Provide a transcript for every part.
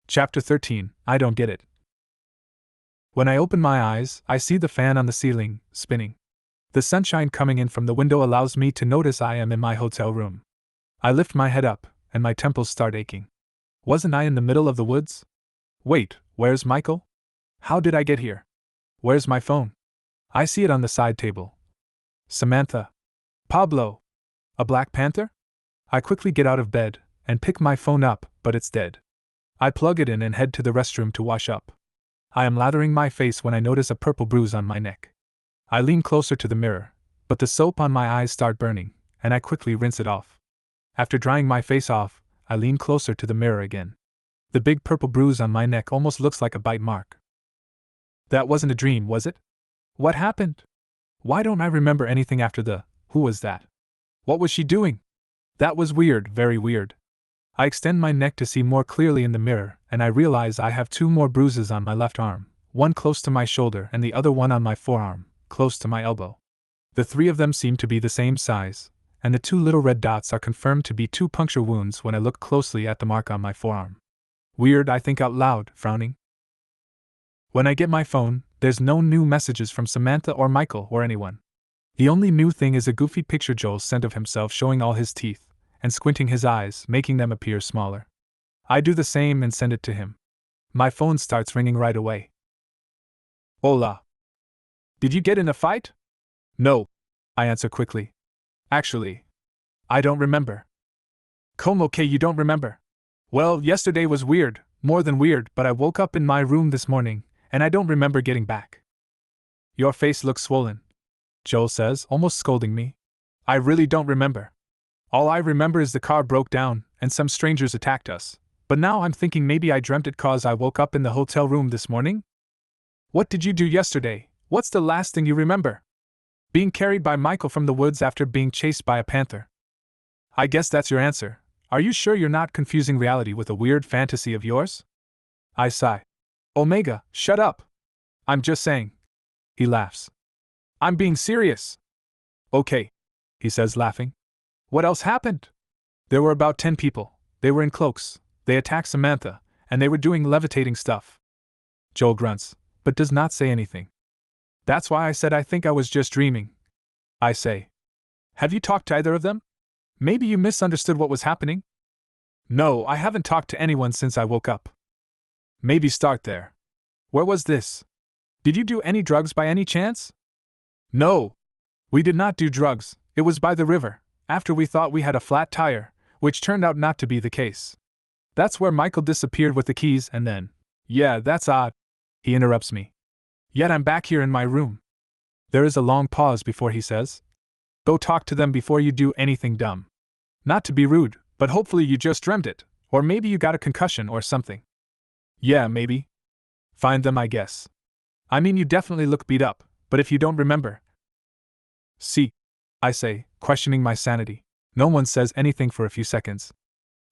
Chapter 13. I don't get it. When I open my eyes, I see the fan on the ceiling, spinning. The sunshine coming in from the window allows me to notice I am in my hotel room. I lift my head up, and my temples start aching. Wasn't I in the middle of the woods? Wait, where's Michael? How did I get here? Where's my phone? I see it on the side table. Samantha. Pablo. A Black Panther? I quickly get out of bed, and pick my phone up, but it's dead. I plug it in and head to the restroom to wash up. I am lathering my face when I notice a purple bruise on my neck. I lean closer to the mirror, but the soap on my eyes start burning, and I quickly rinse it off. After drying my face off, I lean closer to the mirror again. The big purple bruise on my neck almost looks like a bite mark. That wasn't a dream, was it? What happened? Why don't I remember anything after the, who was that? What was she doing? That was weird, very weird. I extend my neck to see more clearly in the mirror, and I realize I have 2 more bruises on my left arm, one close to my shoulder and the other one on my forearm, close to my elbow. The 3 of them seem to be the same size, and the 2 little red dots are confirmed to be 2 puncture wounds when I look closely at the mark on my forearm. Weird, I think out loud, frowning. When I get my phone, there's no new messages from Samantha or Michael or anyone. The only new thing is a goofy picture Joel sent of himself showing all his teeth and squinting his eyes, making them appear smaller. I do the same and send it to him. My phone starts ringing right away. Hola. Did you get in a fight? No, I answer quickly. Actually, I don't remember. Como que you don't remember? Well, yesterday was weird, more than weird, but I woke up in my room this morning, and I don't remember getting back. Your face looks swollen, Joel says, almost scolding me. I really don't remember. All I remember is the car broke down, and some strangers attacked us. But now I'm thinking maybe I dreamt it 'cause I woke up in the hotel room this morning? What did you do yesterday? What's the last thing you remember? Being carried by Michael from the woods after being chased by a panther. I guess that's your answer. Are you sure you're not confusing reality with a weird fantasy of yours? I sigh. Omega, shut up. I'm just saying. He laughs. I'm being serious. Okay, he says, laughing. What else happened? There were about 10 people. They were in cloaks. They attacked Samantha, and they were doing levitating stuff. Joel grunts, but does not say anything. That's why I said I think I was just dreaming. I say. Have you talked to either of them? Maybe you misunderstood what was happening? No, I haven't talked to anyone since I woke up. Maybe start there. Where was this? Did you do any drugs by any chance? No. We did not do drugs. It was by the river, after we thought we had a flat tire, which turned out not to be the case. That's where Michael disappeared with the keys and then… Yeah, that's odd. He interrupts me. Yet I'm back here in my room. There is a long pause before he says, Go talk to them before you do anything dumb. Not to be rude, but hopefully you just dreamt it, or maybe you got a concussion or something. Yeah, maybe. Find them, I guess. I mean, you definitely look beat up, but if you don't remember… See, I say, questioning my sanity. No one says anything for a few seconds.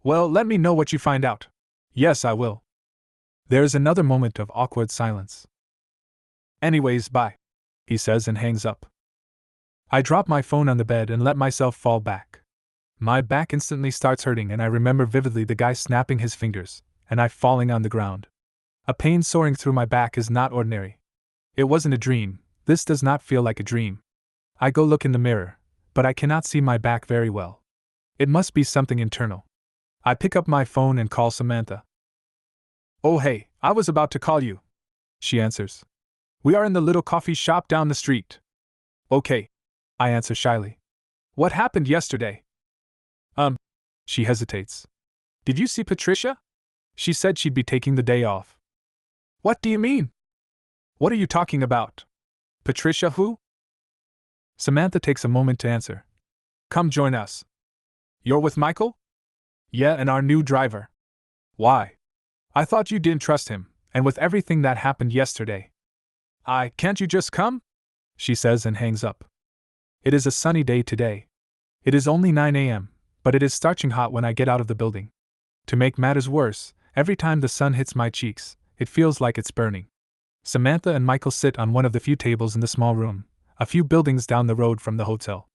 Well, let me know what you find out. Yes, I will. There is another moment of awkward silence. Anyways, bye, he says and hangs up. I drop my phone on the bed and let myself fall back. My back instantly starts hurting and I remember vividly the guy snapping his fingers, and I falling on the ground. A pain soaring through my back is not ordinary. It wasn't a dream. This does not feel like a dream. I go look in the mirror, but I cannot see my back very well. It must be something internal. I pick up my phone and call Samantha. Oh hey, I was about to call you, she answers. We are in the little coffee shop down the street. Okay, I answer shyly. What happened yesterday? She hesitates. Did you see Patricia? She said she'd be taking the day off. What do you mean? What are you talking about? Patricia who? Samantha takes a moment to answer. Come join us. You're with Michael? Yeah, and our new driver. Why? I thought you didn't trust him, and with everything that happened yesterday. Can't you just come? She says and hangs up. It is a sunny day today. It is only 9 a.m., but it is scorching hot when I get out of the building. To make matters worse, every time the sun hits my cheeks, it feels like it's burning. Samantha and Michael sit on one of the few tables in the small room, a few buildings down the road from the hotel.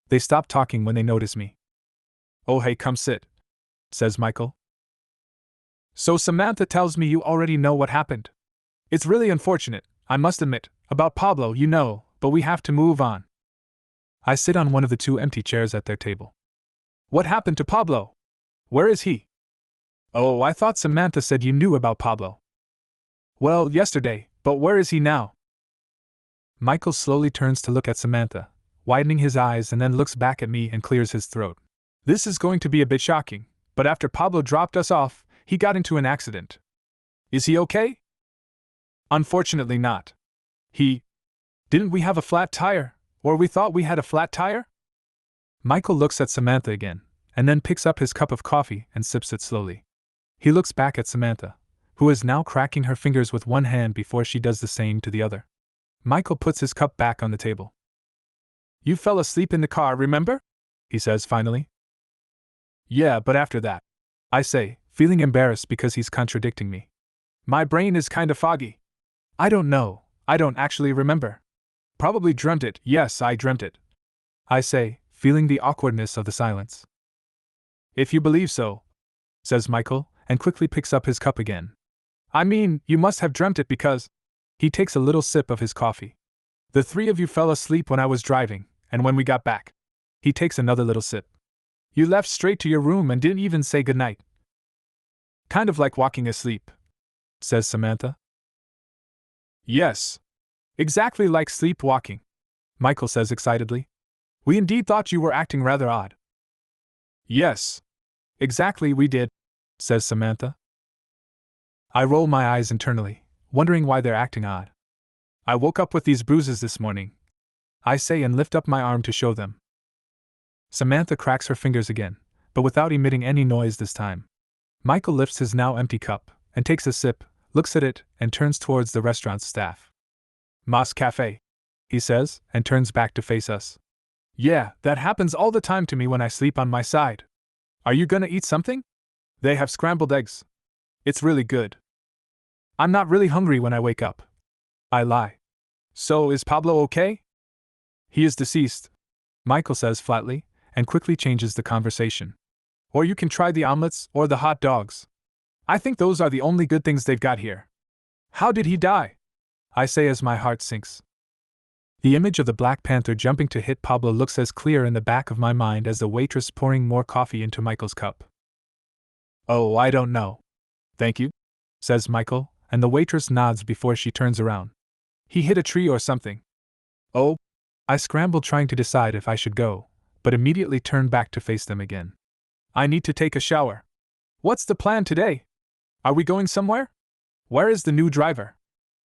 They stop talking when they notice me. Oh hey, come sit, says Michael. So Samantha tells me you already know what happened. It's really unfortunate, I must admit, about Pablo, but we have to move on. I sit on one of the two empty chairs at their table. What happened to Pablo? Where is he? Oh, I thought Samantha said you knew about Pablo. Well, yesterday, but where is he now? Michael slowly turns to look at Samantha, widening his eyes, and then looks back at me and clears his throat. This is going to be a bit shocking, but after Pablo dropped us off, he got into an accident. Is he okay? Unfortunately not. Didn't we have a flat tire? Or we thought we had a flat tire? Michael looks at Samantha again, and then picks up his cup of coffee and sips it slowly. He looks back at Samantha, who is now cracking her fingers with one hand before she does the same to the other. Michael puts his cup back on the table. You fell asleep in the car, remember? He says finally. Yeah, but after that, I say, feeling embarrassed because he's contradicting me. My brain is kinda foggy. I don't know, I don't actually remember. Probably dreamt it, yes, I dreamt it. I say, feeling the awkwardness of the silence. If you believe so, says Michael, and quickly picks up his cup again. I mean, you must have dreamt it because… He takes a little sip of his coffee. The three of you fell asleep when I was driving, and when we got back. He takes another little sip. You left straight to your room and didn't even say goodnight. Kind of like walking asleep, says Samantha. Yes. Exactly like sleepwalking, Michael says excitedly. We indeed thought you were acting rather odd. Yes. Exactly we did, says Samantha. I roll my eyes internally, wondering why they're acting odd. I woke up with these bruises this morning, I say, and lift up my arm to show them. Samantha cracks her fingers again, but without emitting any noise this time. Michael lifts his now empty cup, and takes a sip, looks at it, and turns towards the restaurant's staff. Mas Cafe, he says, and turns back to face us. Yeah, that happens all the time to me when I sleep on my side. Are you gonna eat something? They have scrambled eggs. It's really good. I'm not really hungry when I wake up. I lie. So, is Pablo okay? He is deceased, Michael says flatly, and quickly changes the conversation. Or you can try the omelets or the hot dogs. I think those are the only good things they've got here. How did he die? I say as my heart sinks. The image of the Black Panther jumping to hit Pablo looks as clear in the back of my mind as the waitress pouring more coffee into Michael's cup. Oh, I don't know. Thank you, says Michael, and the waitress nods before she turns around. He hit a tree or something. Oh, I scrambled trying to decide if I should go, but immediately turned back to face them again. I need to take a shower. What's the plan today? Are we going somewhere? Where is the new driver?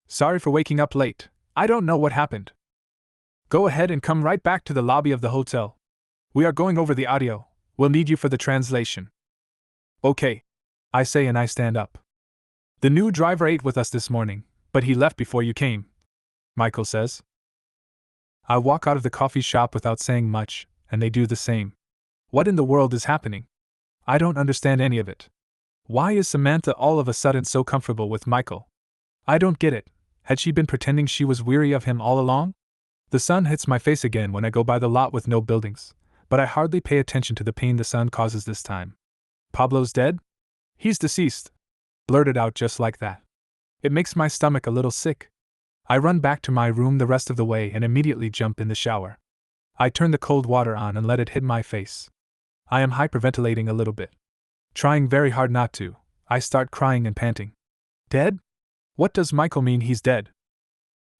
Sorry for waking up late. I don't know what happened. Go ahead and come right back to the lobby of the hotel. We are going over the audio. We'll need you for the translation. Okay, I say, and I stand up. The new driver ate with us this morning, but he left before you came, Michael says. I walk out of the coffee shop without saying much, and they do the same. What in the world is happening? I don't understand any of it. Why is Samantha all of a sudden so comfortable with Michael? I don't get it. Had she been pretending she was weary of him all along? The sun hits my face again when I go by the lot with no buildings, but I hardly pay attention to the pain the sun causes this time. Pablo's dead? He's deceased. Blurted out just like that. It makes my stomach a little sick. I run back to my room the rest of the way and immediately jump in the shower. I turn the cold water on and let it hit my face. I am hyperventilating a little bit. Trying very hard not to, I start crying and panting. Dead? What does Michael mean he's dead?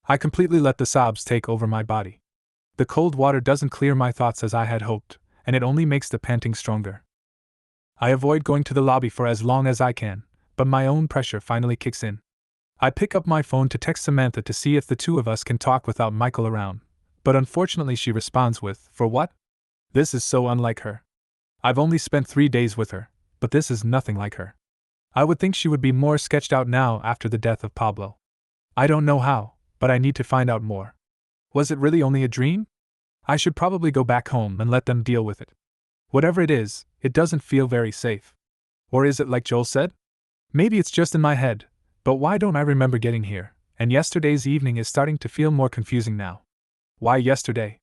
I completely let the sobs take over my body. The cold water doesn't clear my thoughts as I had hoped, and it only makes the panting stronger. I avoid going to the lobby for as long as I can, but my own pressure finally kicks in. I pick up my phone to text Samantha to see if the two of us can talk without Michael around, but unfortunately she responds with, "For what?" This is so unlike her. I've only spent 3 days with her, but this is nothing like her. I would think she would be more sketched out now after the death of Pablo. I don't know how, but I need to find out more. Was it really only a dream? I should probably go back home and let them deal with it. Whatever it is, it doesn't feel very safe. Or is it like Joel said? Maybe it's just in my head, but why don't I remember getting here? And yesterday's evening is starting to feel more confusing now. Why yesterday?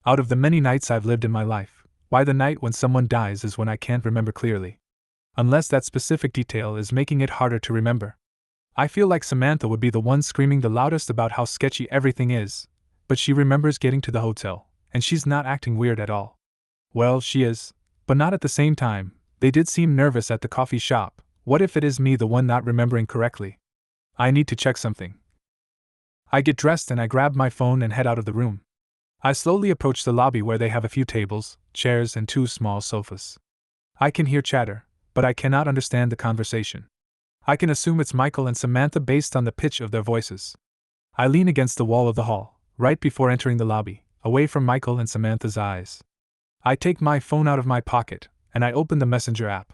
Out of the many nights I've lived in my life, why the night when someone dies is when I can't remember clearly. unless that specific detail is making it harder to remember. I feel like Samantha would be the one screaming the loudest about how sketchy everything is, but she remembers getting to the hotel, and she's not acting weird at all. Well, she is, but not at the same time. They did seem nervous at the coffee shop. What if it is me, the one not remembering correctly? I need to check something. I get dressed and I grab my phone and head out of the room. I slowly approach the lobby where they have a few tables, chairs, and 2 small sofas. I can hear chatter, but I cannot understand the conversation. I can assume it's Michael and Samantha based on the pitch of their voices. I lean against the wall of the hall, right before entering the lobby, away from Michael and Samantha's eyes. I take my phone out of my pocket, and I open the Messenger app.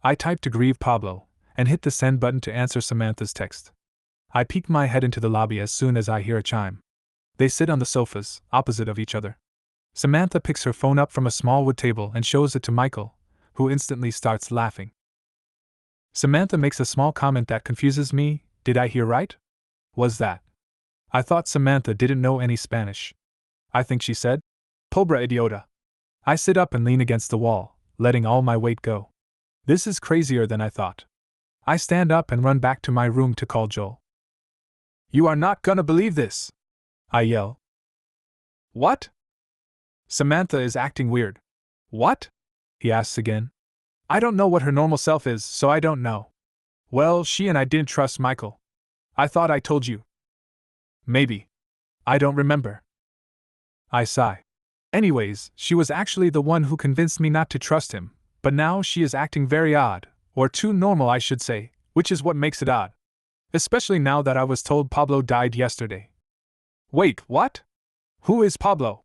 I type to grieve Pablo, and hit the send button to answer Samantha's text. I peek my head into the lobby as soon as I hear a chime. They sit on the sofas, opposite of each other. Samantha picks her phone up from a small wood table and shows it to Michael, who instantly starts laughing. Samantha makes a small comment that confuses me. Did I hear right? Was that? I thought Samantha didn't know any Spanish. I think she said, "Pobre idiota." I sit up and lean against the wall, letting all my weight go. This is crazier than I thought. I stand up and run back to my room to call Joel. "You are not gonna believe this!" I yell. "What?" Samantha is acting weird. "What?" he asks again. I don't know what her normal self is, so I don't know. Well, she and I didn't trust Michael. I thought I told you. Maybe. I don't remember. I sigh. Anyways, she was actually the one who convinced me not to trust him, but now she is acting very odd, or too normal I should say, which is what makes it odd. Especially now that I was told Pablo died yesterday. Wait, what? Who is Pablo?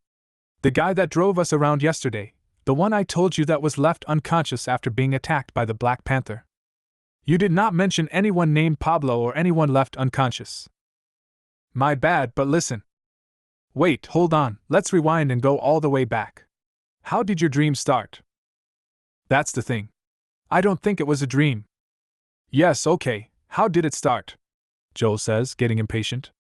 The guy that drove us around yesterday, the one I told you that was left unconscious after being attacked by the Black Panther. You did not mention anyone named Pablo or anyone left unconscious. My bad, but listen. Wait, hold on, let's rewind and go all the way back. How did your dream start? That's the thing. I don't think it was a dream. Yes, okay, how did it start? Joel says, getting impatient.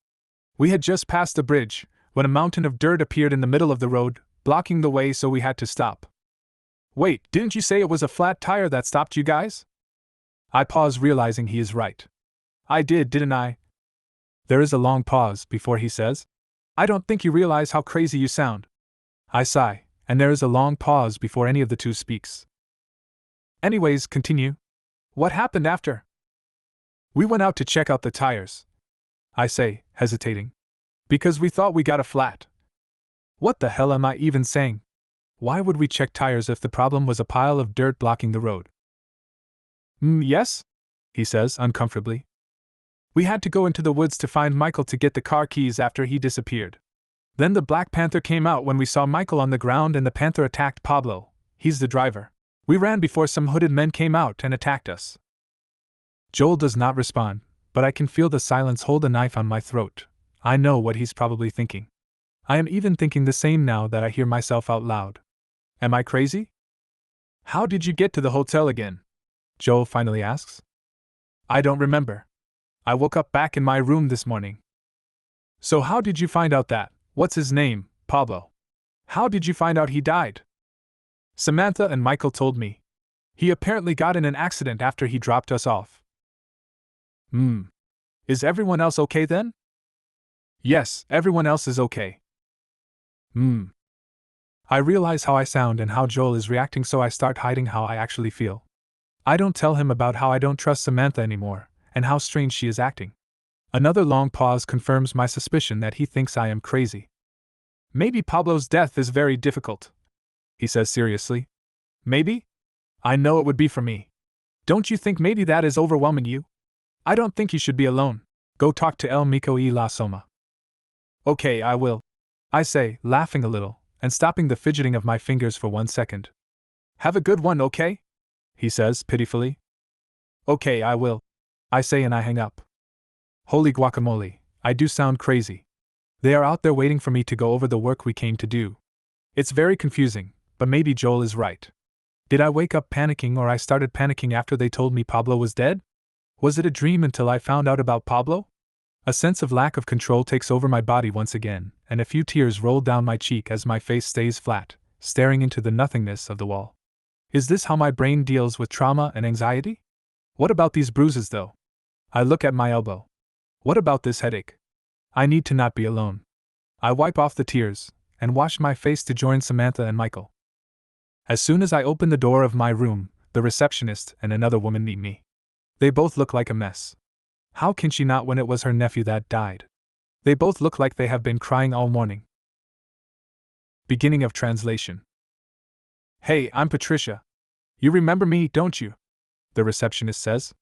We had just passed the bridge, when a mountain of dirt appeared in the middle of the road, blocking the way, so we had to stop. Wait, didn't you say it was a flat tire that stopped you guys? I pause, realizing he is right. I did, didn't I? There is a long pause before he says, I don't think you realize how crazy you sound. I sigh, and there is a long pause before any of the two speaks. Anyways, continue. What happened after? We went out to check out the tires. I say, hesitating. Because we thought we got a flat. What the hell am I even saying? Why would we check tires if the problem was a pile of dirt blocking the road? Yes? He says, uncomfortably. We had to go into the woods to find Michael to get the car keys after he disappeared. Then the Black Panther came out when we saw Michael on the ground and the Panther attacked Pablo. He's the driver. We ran before some hooded men came out and attacked us. Joel does not respond, but I can feel the silence hold a knife on my throat. I know what he's probably thinking. I am even thinking the same now that I hear myself out loud. Am I crazy? How did you get to the hotel again? Joel finally asks. I don't remember. I woke up back in my room this morning. So how did you find out that, what's his name, Pablo? How did you find out he died? Samantha and Michael told me. He apparently got in an accident after he dropped us off. Is everyone else okay then? Yes, everyone else is okay. I realize how I sound and how Joel is reacting, so I start hiding how I actually feel. I don't tell him about how I don't trust Samantha anymore, and how strange she is acting. Another long pause confirms my suspicion that he thinks I am crazy. Maybe Pablo's death is very difficult, he says seriously. Maybe? I know it would be for me. Don't you think maybe that is overwhelming you? I don't think you should be alone. Go talk to El Mico y la Soma. Okay, I will. I say, laughing a little, and stopping the fidgeting of my fingers for 1 second. Have a good one, okay? He says pitifully. Okay, I will. I say, and I hang up. Holy guacamole, I do sound crazy. They are out there waiting for me to go over the work we came to do. It's very confusing, but maybe Joel is right. Did I wake up panicking, or I started panicking after they told me Pablo was dead? Was it a dream until I found out about Pablo? A sense of lack of control takes over my body once again, and a few tears roll down my cheek as my face stays flat, staring into the nothingness of the wall. Is this how my brain deals with trauma and anxiety? What about these bruises, though? I look at my elbow. What about this headache? I need to not be alone. I wipe off the tears and wash my face to join Samantha and Michael. As soon as I open the door of my room, the receptionist and another woman meet me. They both look like a mess. How can she not when it was her nephew that died? They both look like they have been crying all morning. Beginning of translation. Hey, I'm Patricia. You remember me, don't you? The receptionist says.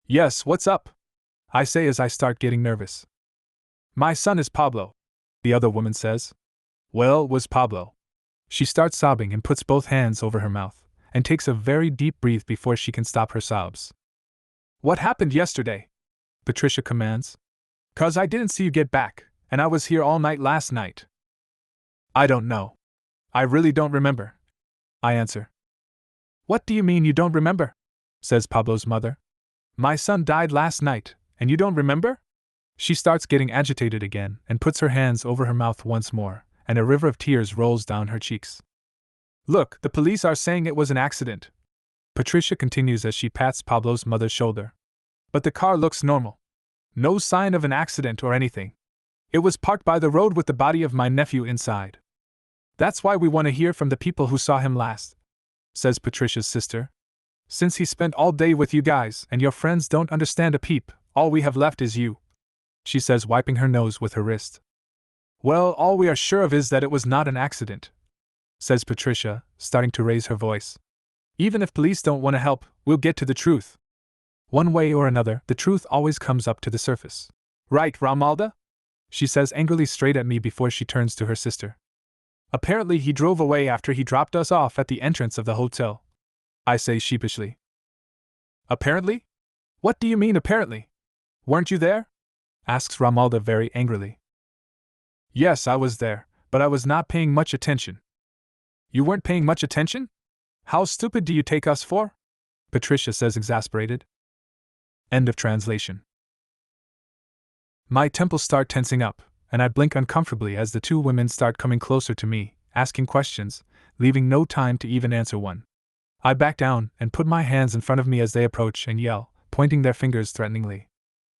Yes, what's up? I say as I start getting nervous. My son is Pablo, the other woman says. Well, was Pablo. She starts sobbing and puts both hands over her mouth, and takes a very deep breath before she can stop her sobs. What happened yesterday? Patricia commands. 'Cause I didn't see you get back, and I was here all night last night. I don't know. I really don't remember, I answer. What do you mean you don't remember? Says Pablo's mother. My son died last night, and you don't remember? She starts getting agitated again and puts her hands over her mouth once more, and a river of tears rolls down her cheeks. Look, the police are saying it was an accident, Patricia continues as she pats Pablo's mother's shoulder. But the car looks normal. No sign of an accident or anything. It was parked by the road with the body of my nephew inside. That's why we want to hear from the people who saw him last, says Patricia's sister. Since he spent all day with you guys and your friends don't understand a peep, all we have left is you, she says, wiping her nose with her wrist. Well, all we are sure of is that it was not an accident, says Patricia, starting to raise her voice. Even if police don't want to help, we'll get to the truth. One way or another, the truth always comes up to the surface. Right, Romalda? She says angrily straight at me before she turns to her sister. Apparently he drove away after he dropped us off at the entrance of the hotel, I say sheepishly. Apparently? What do you mean apparently? Weren't you there? Asks Romalda very angrily. Yes, I was there, but I was not paying much attention. You weren't paying much attention? How stupid do you take us for? Patricia says, exasperated. End of translation. My temples start tensing up, and I blink uncomfortably as the two women start coming closer to me, asking questions, leaving no time to even answer one. I back down and put my hands in front of me as they approach and yell, pointing their fingers threateningly.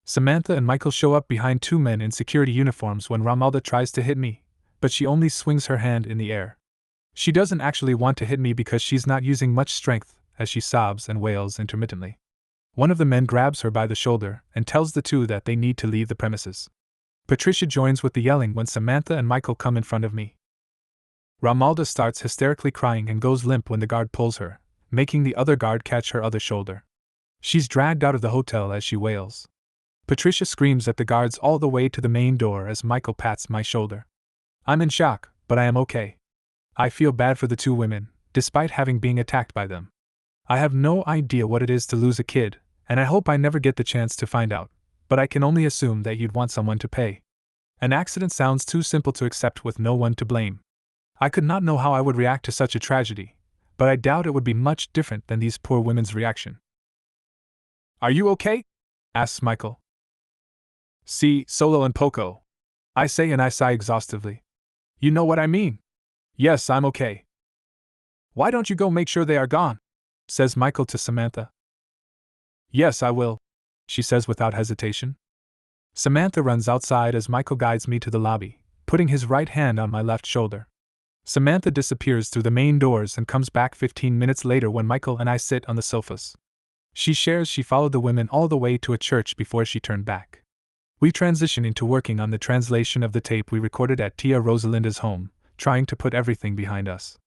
Samantha and Michael show up behind two men in security uniforms when Romalda tries to hit me, but she only swings her hand in the air. She doesn't actually want to hit me because she's not using much strength, as she sobs and wails intermittently. One of the men grabs her by the shoulder and tells the two that they need to leave the premises. Patricia joins with the yelling when Samantha and Michael come in front of me. Romalda starts hysterically crying and goes limp when the guard pulls her, making the other guard catch her other shoulder. She's dragged out of the hotel as she wails. Patricia screams at the guards all the way to the main door as Michael pats my shoulder. I'm in shock, but I am okay. I feel bad for the two women, despite having been attacked by them. I have no idea what it is to lose a kid, and I hope I never get the chance to find out, but I can only assume that you'd want someone to pay. An accident sounds too simple to accept with no one to blame. I could not know how I would react to such a tragedy, but I doubt it would be much different than these poor women's reaction. Are you okay? Asks Michael. Si, solo and poco, I say, and I sigh exhaustively. You know what I mean. Yes, I'm okay. Why don't you go make sure they are gone? Says Michael to Samantha. Yes, I will, she says without hesitation. Samantha runs outside as Michael guides me to the lobby, putting his right hand on my left shoulder. Samantha disappears through the main doors and comes back 15 minutes later when Michael and I sit on the sofas. She shares she followed the women all the way to a church before she turned back. We transition into working on the translation of the tape we recorded at Tia Rosalinda's home, trying to put everything behind us.